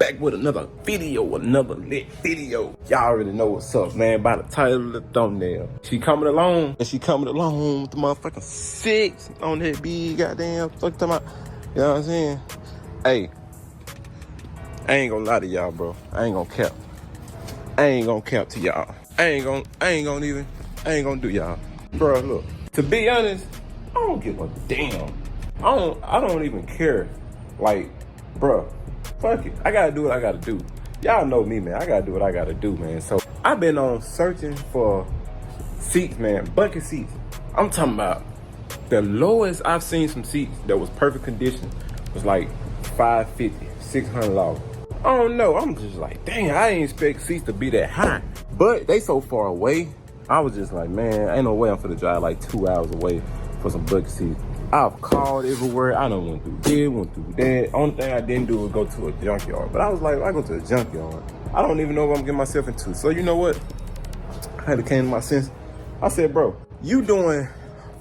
back with another video, another lit video. Y'all already know what's up, man, by the title of the thumbnail. She coming along, and she coming along with the motherfucking 6 on that big goddamn fuck talking about, you know what I'm saying? Hey, I ain't gonna lie to y'all, bro. I ain't gonna cap. I ain't gonna cap to y'all. I ain't gonna do y'all. Bro, look, to be honest, I don't give a damn. I don't even care. Like, bro, fuck it. I gotta do what I gotta do. Y'all know me, man. I gotta do what I gotta do, man. So I've been on searching for seats, man. Bucket seats. I'm talking about the lowest I've seen some seats that was perfect condition was like $550, $600. I don't know. I'm just like, dang, I didn't expect seats to be that high. But they so far away. I was just like, man, ain't no way I'm finna drive like 2 hours away for some bucket seats. I've called everywhere. I done went through this, went through that. Only thing I didn't do was go to a junkyard. But I was like, I go to a junkyard, I don't even know what I'm getting myself into. So you know what? I had to came to my sense. I said, bro, you doing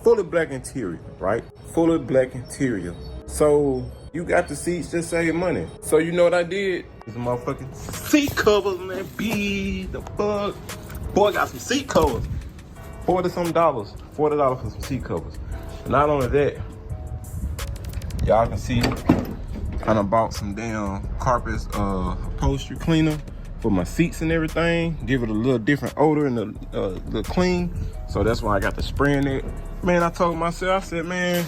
fully black interior, right? Fully black interior. So you got the seats, just save money. So you know what I did? These motherfucking seat covers, man. The fuck? Boy, I got some seat covers. $40 for some seat covers. Not only that, y'all can see I done bought some damn carpets upholstery cleaner for my seats and everything. Give it a little different odor and a little clean. So that's why I got the spray in it. Man, I told myself, I said, man,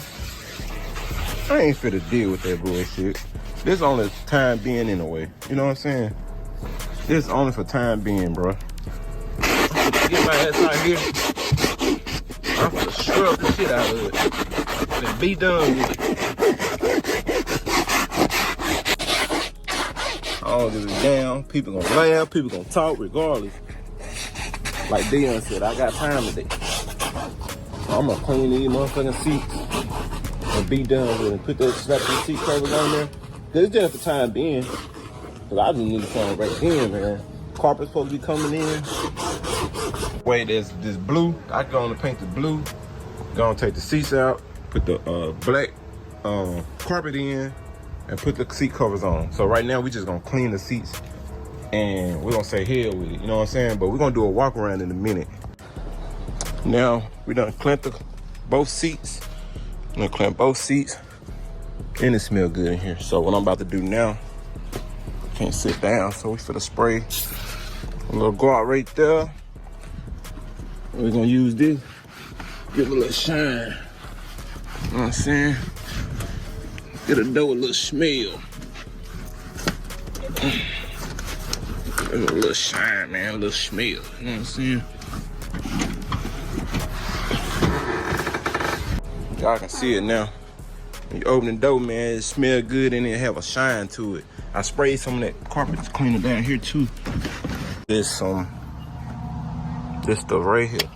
I ain't fit to deal with that bullshit. This only time being anyway. You know what I'm saying? This only for time being, bro. I'm gonna get my ass out here. I'm gonna scrub the shit out of it and be done with it. I don't give a damn. People gonna laugh, people gonna talk regardless. Like Dion said, I got time today. I'm gonna clean these motherfucking seats and be done with it. Put that slapping seat covers on there. Cause it's just for time being. Cause I just need to come right in, man. Carpet's supposed to be coming in. Wait, there's this blue. I can only paint the blue. Gonna take the seats out, put the black carpet in, and put the seat covers on. So right now we just gonna clean the seats and we're gonna say hell with it, you know what I'm saying? But we're gonna do a walk around in a minute. Now we done cleaned both seats. I'm gonna clean both seats. And it smells good in here. So what I'm about to do now, can't sit down, so we finna spray a little guard right there. We're gonna use this, give it a little shine. You know what I'm saying? Get a dough, a little smell. Give it a little shine, man, a little smell. You know what I'm saying? Y'all can see it now. When you open the door, man, it smells good and it have a shine to it. I sprayed some of that carpet cleaner down here too. This stuff right here.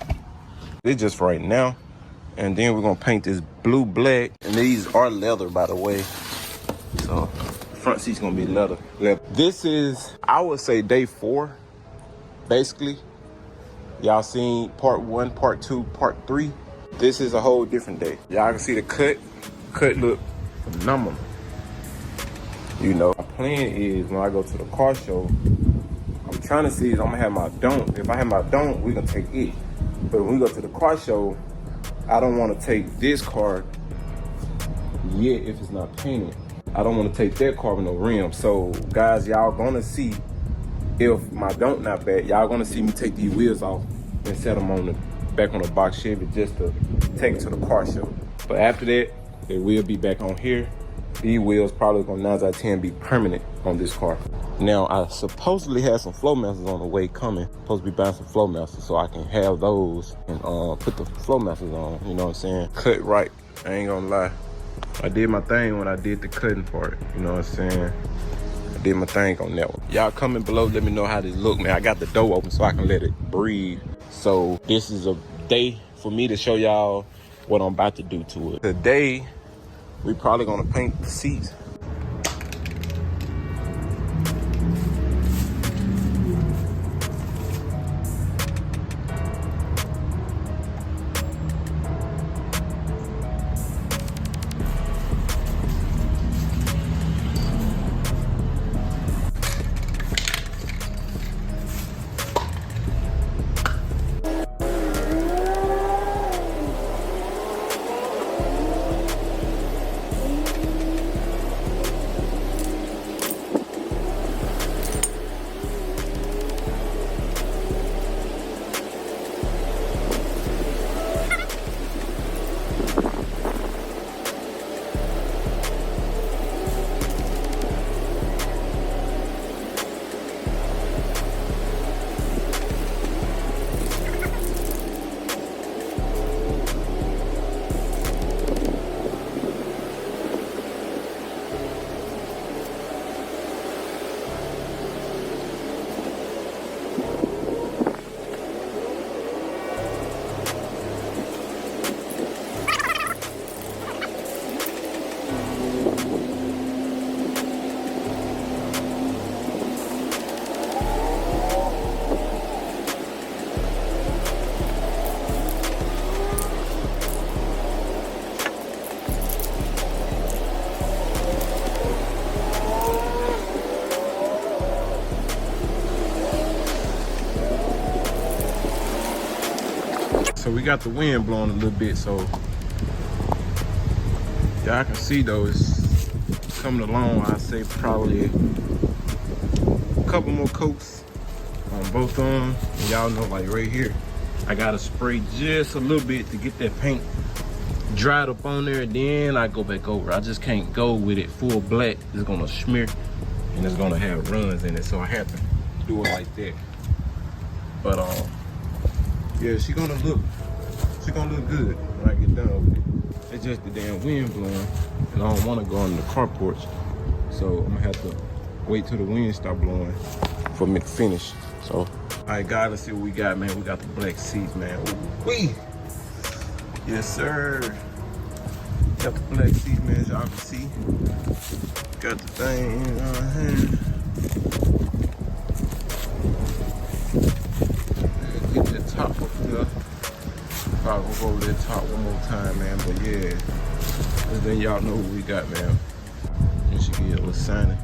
This just right now. And then we're gonna paint this blue black. And these are leather, by the way. So front seat's gonna be leather. This is, I would say, day 4, basically. Y'all seen part 1, part 2, part 3. This is a whole different day. Y'all can see the cut. Cut look phenomenal. You know, my plan is when I go to the car show, I'm trying to see if I'm gonna have my don't. If I have my don't, we're gonna take it. But when we go to the car show, I don't want to take this car yet if it's not painted. I don't want to take that car with no rim. So guys, y'all gonna see if my don't not bad. Y'all gonna see me take these wheels off and set them on back on the box Chevy just to take it to the car show. But after that, they will be back on here. These wheels probably gonna 9 out of 10 be permanent on this car. Now I supposedly have some flow masters on the way coming. Supposed to be buying some flow masters so I can have those and put the flow masters on. You know what I'm saying? Cut right. I ain't gonna lie. I did my thing when I did the cutting part. You know what I'm saying? I did my thing on that one. Y'all comment below, let me know how this look, man. I got the door open so I can let it breathe. So this is a day for me to show y'all what I'm about to do to it. Today, we probably gonna paint the seats. So we got the wind blowing a little bit, so y'all can see though it's coming along. I say probably a couple more coats on both of them. And y'all know, like right here, I gotta spray just a little bit to get that paint dried up on there, and then I go back over. I just can't go with it full black. It's gonna smear and it's gonna have runs in it, so I have to do it like that. But yeah, she gonna look good when I get done with it. It's just the damn wind blowing, and I don't want to go on the carport, so I'm gonna have to wait till the wind stop blowing for me to finish. So, all right, guys, let's see what we got, man. We got the black seats, man. Ooh-wee. Yes, sir. Got the black seats, man, as y'all can see. Got the thing in our hand. Get that top up there. Probably go over that top one more time, man. But yeah, and then y'all know what we got, man. You should get a little shiny.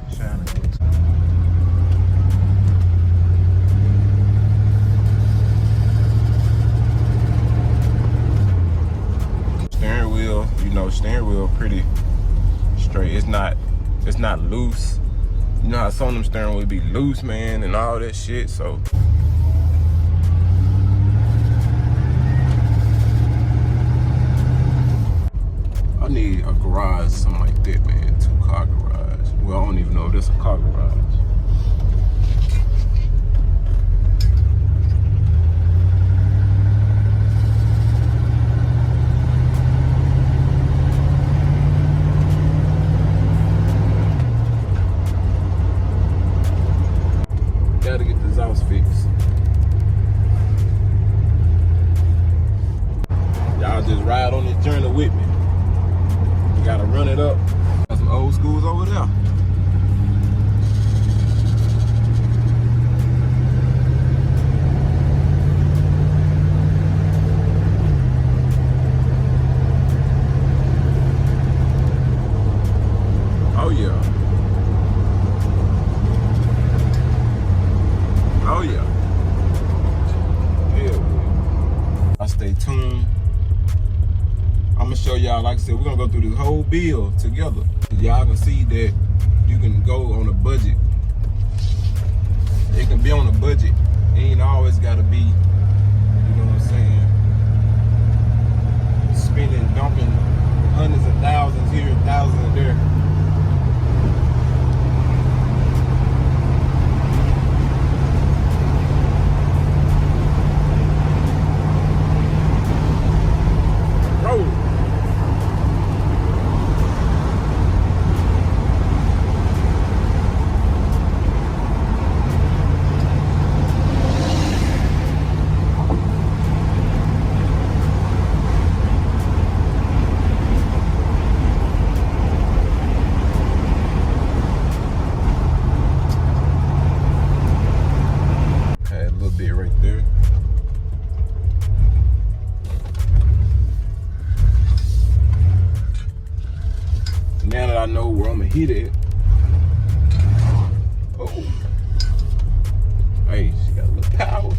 Steering wheel, you know, steering wheel pretty straight. It's not loose. You know how some of them steering wheel be loose, man, and all that shit. So I need a garage, something like that, man. 2-car garage. Well, I don't even know if that's a car garage. Gotta get the exhaust fixed. Y'all just ride on this journey with me. You gotta run it up. Got some old schools over there. Oh yeah. Oh yeah. Yeah. I stay tuned. I'm gonna show y'all, like I said, we're gonna go through this whole build together. Y'all can see that you can go on a budget. It can be on a budget. It ain't always gotta be, you know what I'm saying, spending, dumping hundreds of thousands here, thousands there. Now that I know where I'm gonna hit it. Oh. Hey, she got a little power.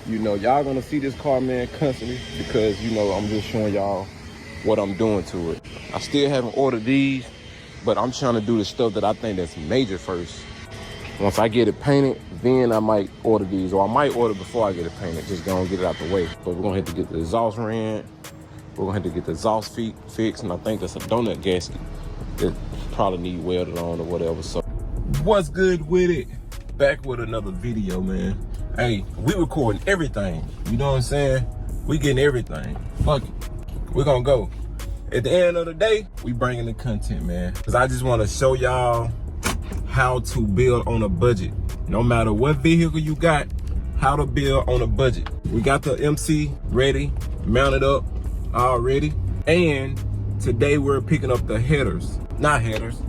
You know, y'all gonna see this car, man, constantly, because, you know, I'm just showing y'all what I'm doing to it. I still haven't ordered these, but I'm trying to do the stuff that I think that's major first. Once I get it painted, then I might order these, or I might order before I get it painted, just gonna get it out the way. But we're gonna have to get the exhaust ran, we're gonna have to get the exhaust feet fixed, and I think that's a donut gasket that probably need welded on or whatever. So what's good with it? Back with another video, man. Hey, we recording everything, you know what I'm saying? We getting everything, fuck it. We're gonna go. At the end of the day, we bringing the content, man. Cause I just wanna show y'all how to build on a budget. No matter what vehicle you got, how to build on a budget. We got the MC ready, mounted up already. And today we're picking up the headers. Not headers,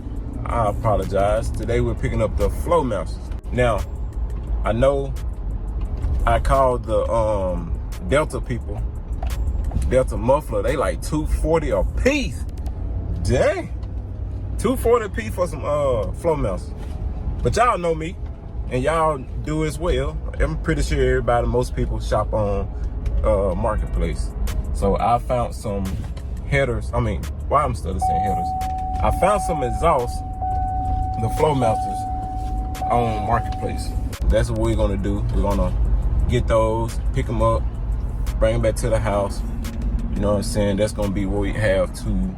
I apologize. Today we're picking up the flow mounts. Now, I know I called the Delta people, Delta muffler, they like $240 a piece. Dang. $240 for some floor mounts. But y'all know me, and y'all do as well. I'm pretty sure everybody, most people shop on Marketplace. So I found some headers. I mean, why I'm still saying headers. I found some exhaust, the flow mounters on Marketplace. That's what we're gonna do. We're gonna get those, pick them up, bring them back to the house. You know what I'm saying? That's gonna be what we have to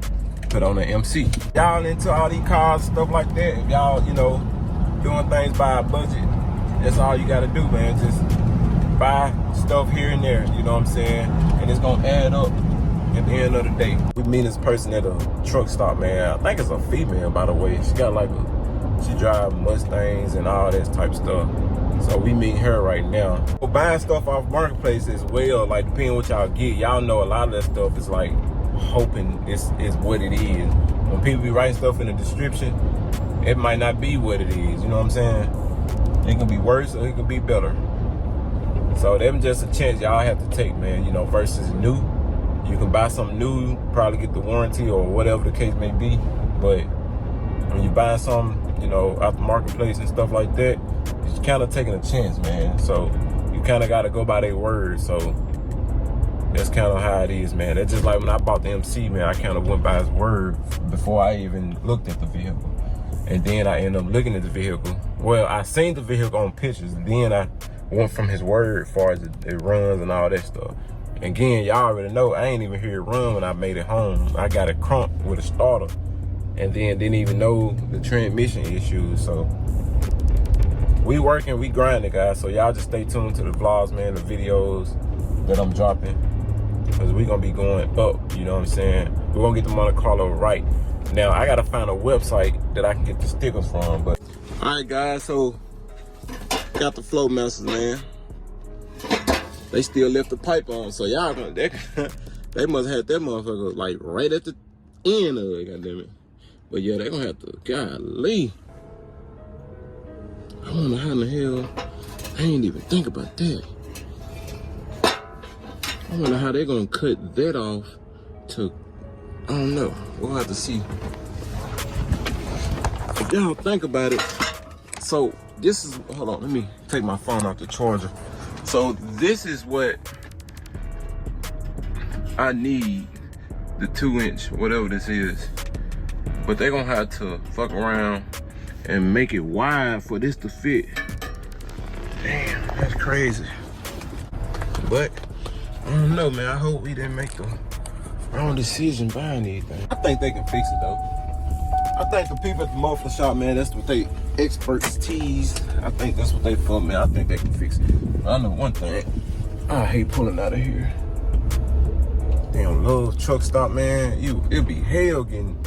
put on the MC. Y'all into all these cars, stuff like that. If y'all, you know, doing things by a budget, that's all you gotta do, man. Just buy stuff here and there, you know what I'm saying? And it's gonna add up at the end of the day. We meet this person at a truck stop, man. I think it's a female, by the way. She got like she drives Mustangs and all that type stuff. So we meet her right now. Buying stuff off Marketplace as well, like depending on what y'all get, y'all know a lot of that stuff is like hoping is what it is. When people be writing stuff in the description, it might not be what it is, you know what I'm saying? It can be worse or it can be better. So them just a chance y'all have to take, man, you know, versus new. You can buy something new, probably get the warranty or whatever the case may be. But when you buy something, you know, out the Marketplace and stuff like that, you're kind of taking a chance, man. So you kind of got to go by their word. So that's kind of how it is, man. That's just like when I bought the MC, man, I kind of went by his word before I even looked at the vehicle. And then I ended up looking at the vehicle. Well, I seen the vehicle on pictures, and then I went from his word as far as it runs and all that stuff. And again, y'all already know, I ain't even hear it run when I made it home. I got it crunked with a starter, and then didn't even know the transmission issues. So we working, we grinding, guys. So y'all just stay tuned to the vlogs, man, the videos that I'm dropping, because we gonna be going up, you know what I'm saying? We're gonna get the Monte Carlo right. Now, I gotta find a website that I can get the stickers from, but. All right, guys, so got the flow masters, man. They still left the pipe on, so y'all gonna, they must have that motherfucker like right at the end of it, goddammit. But yeah, they gonna have to, golly. I wonder how in the hell, I ain't even think about that. I wonder how they gonna cut that off to, I don't know, we'll have to see. If y'all think about it, so this is, hold on, let me take my phone off the charger. So this is what I need, the 2-inch, whatever this is. But they're gonna have to fuck around and make it wide for this to fit. Damn, that's crazy. But I don't know, man. I hope we didn't make the wrong decision buying anything. I think they can fix it though. I think the people at the muffler shop, man, that's what they experts tease. I think that's what they for, man. I think they can fix it. I know one thing. I hate pulling out of here. Damn, little truck stop, man. It'll be hell getting,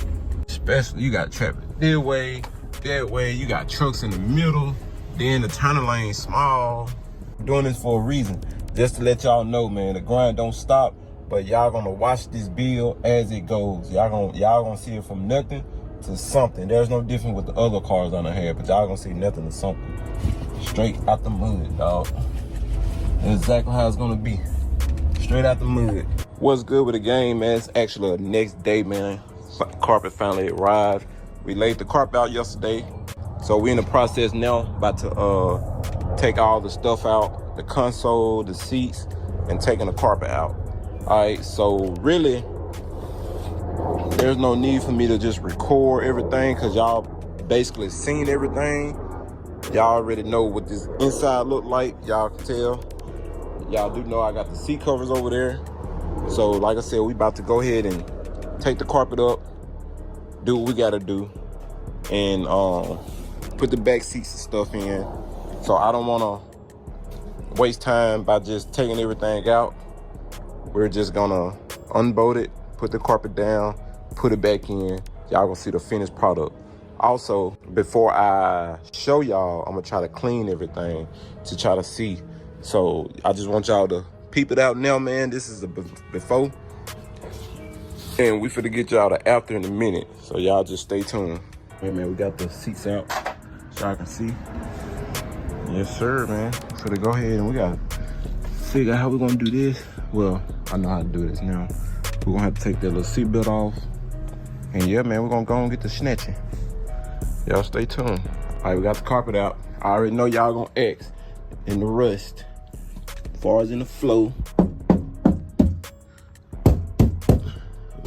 especially you got traffic this way, that way. You got trucks in the middle. Then the turning lane small. I'm doing this for a reason, just to let y'all know, man. The grind don't stop, but y'all gonna watch this bill as it goes. Y'all gonna see it from nothing to something. There's no difference with the other cars on the head, but y'all gonna see nothing to something. Straight out the mud, dog. That's exactly how it's gonna be. Straight out the mud. What's good with the game, man? It's actually the next day, man. Carpet finally arrived. We laid the carpet out yesterday. So we're in the process now, about to take all the stuff out, the console, the seats, and taking the carpet out. All right, so really, there's no need for me to just record everything, because y'all basically seen everything. Y'all already know what this inside look like. Y'all can tell. Y'all do know I got the seat covers over there. So like I said, we about to go ahead and take the carpet up, do what we gotta do, and put the back seats and stuff in. So I don't wanna waste time by just taking everything out. We're just gonna unbolt it, put the carpet down, put it back in. Y'all gonna see the finished product. Also, before I show y'all, I'm gonna try to clean everything to try to see. So I just want y'all to peep it out now, man. This is the before, and we finna get y'all the after in a minute. So y'all just stay tuned. Hey man, we got the seats out so I can see. Yes sir, man. Finna go ahead and we gotta figure out how we're gonna do this. Well, I know how to do this now. We're gonna have to take that little seat belt off, And yeah, man, we're gonna go and get the snatching. Y'all stay tuned. All right, we got the carpet out. I already know y'all gonna X in the rust. As far as in the flow.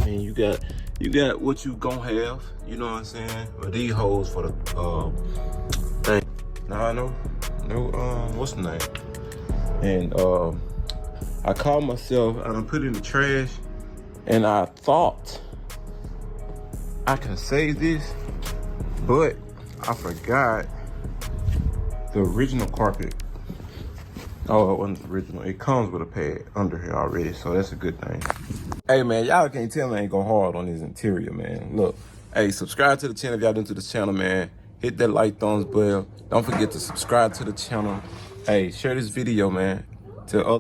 And you got what you gonna have, you know what I'm saying? But these hoes for the thing. Nah, no, what's the name? And I called myself, I done put it in the trash, and I thought I can save this, but I forgot the original carpet. Oh, it wasn't the original. It comes with a pad under here already, so that's a good thing. Hey, man, y'all can't tell me I ain't go hard on this interior, man. Look, hey, subscribe to the channel if y'all new to this channel, man. Hit that like, thumbs bell. Don't forget to subscribe to the channel. Hey, share this video, man, to other